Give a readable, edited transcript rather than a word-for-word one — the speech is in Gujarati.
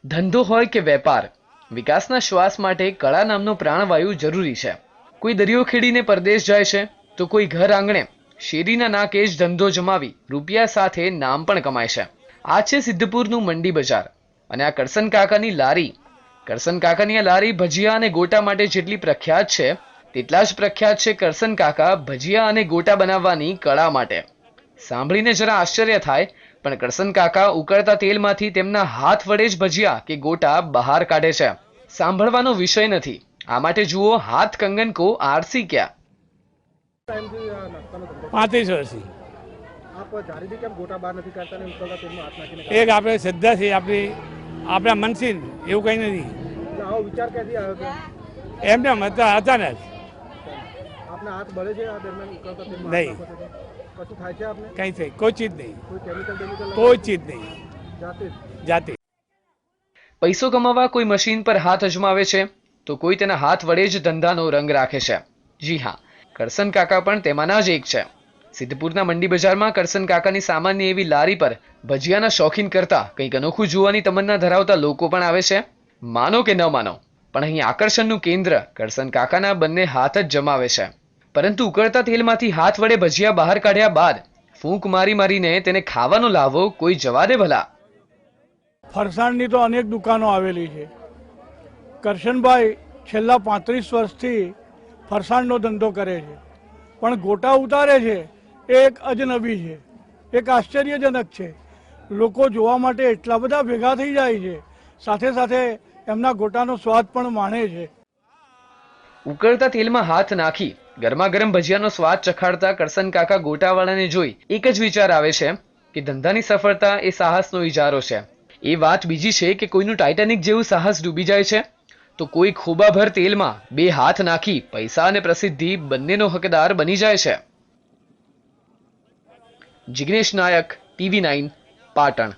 ધંધો હોય કે વેપાર, વિકાસના શ્વાસ માટે કળા નામનો પ્રાણવાયુ જરૂરી છે. કોઈ દરિયો ખેડીને પરદેશ જાય છે, તો કોઈ ઘર આંગણે શેરીના નાકે જ ધંધો જમાવી રૂપિયા સાથે નામ પણ કમાય છે. આ છે સિદ્ધપુરનું મંડી બજાર અને આ કરસન કાકાની લારી. કરસન કાકાની આ લારી ભજીયા અને ગોટા માટે જેટલી પ્રખ્યાત છે, તેટલા જ પ્રખ્યાત છે કરસન કાકા ભજીયા અને ગોટા બનાવવાની કળા માટે. સાંભળીને જરા આશ્ચર્ય થાય, પણ કરસન કાકા ઉકળતા તેલમાંથી તેમના હાથ વડે જ ભજીયા કે ગોટા બહાર કાઢે છે. સાંભળવાનો વિષય નથી. આ માટે જુઓ હાથ કંગન કો આરસી ક્યાં. 35 વર્ષથી આપ જારીથી કેમ ગોટા બહાર નથી કાઢતા ને ઉકળતા તેલમાં હાથ નાખીને એક આપણે શ્રદ્ધા છે, આપણા મનથી એવું કંઈ નથી. એટલે આવો વિચાર ક્યાંથી આવ્યો કે એમને અચાનક આપના હાથ બળે છે આ દરમિયાન ઉકળતા તેલમાં નહીં. હાથ નાખો છો તો? કશું થાય છે આપને? કંઈ છે કોઈ ચીજ નહીં, કોઈ કેમિકલ બેમિકલ કોઈ ચીજ નહીં, જાતે જ? જાતે. પૈસો કમાવા કોઈ મશીન પર હાથ અજમાવે છે, તો કોઈ તેના હાથ વડે જ ધંધાનો રંગ રાખે છે. જી હા, કરસન કાકા પણ તેમાંના જ એક છે. સિદ્ધપુરના મંડી બજારમાં કરસન કાકાની સામાન્ય એવી લારી પર ભજીયાના શોખીન કરતા કંઈક અનોખું જોવાની તમન્ના ધરાવતા લોકો પણ આવે છે. માનો કે ન માનો, પણ અહીં આકર્ષણનું કેન્દ્ર કરસન કાકાના બંને હાથ જ જમાવે છે. પરંતુ ઉકળતા તેલમાંથી હાથ વડે ભજીયા બહાર કાઢ્યા બાદ ફૂંક મારી મારીને તેને ખાવાનો લાવો કોઈ જવા દે ભલા. ફરસાણની તો અનેક દુકાનો આવેલી છે. કરશનભાઈ છેલ્લા 35 વર્ષથી ફરસાણનો ધંધો કરે છે, પણ ગોટા ઉતારે છે એ એક અજનબી છે, એક આશ્ચર્યજનક છે. લોકો જોવા માટે એટલા બધા ભેગા થઈ જાય છે, સાથે સાથે એમના ગોટાનો સ્વાદ પણ માણે છે. ઉકળતા તેલમાં હાથ નાખી ગરમા ગરમ ભજીયાનો સ્વાદ ચખાડતા કરસન કાકા ગોટાવાળાને જોઈ એક જ વિચાર આવે છે કે ધંધાની સફળતા એ સાહસનો ઇજારો છે. એ વાત બીજી છે કે કોઈનું ટાઇટેનિક જેવું સાહસ ડૂબી જાય છે, તો કોઈ ખોબાભર તેલમાં 2 હાથ નાખી પૈસા અને પ્રસિદ્ધિ બંનેનો હકદાર બની જાય છે. જિગ્નેશ નાયક, TV9, પાટણ.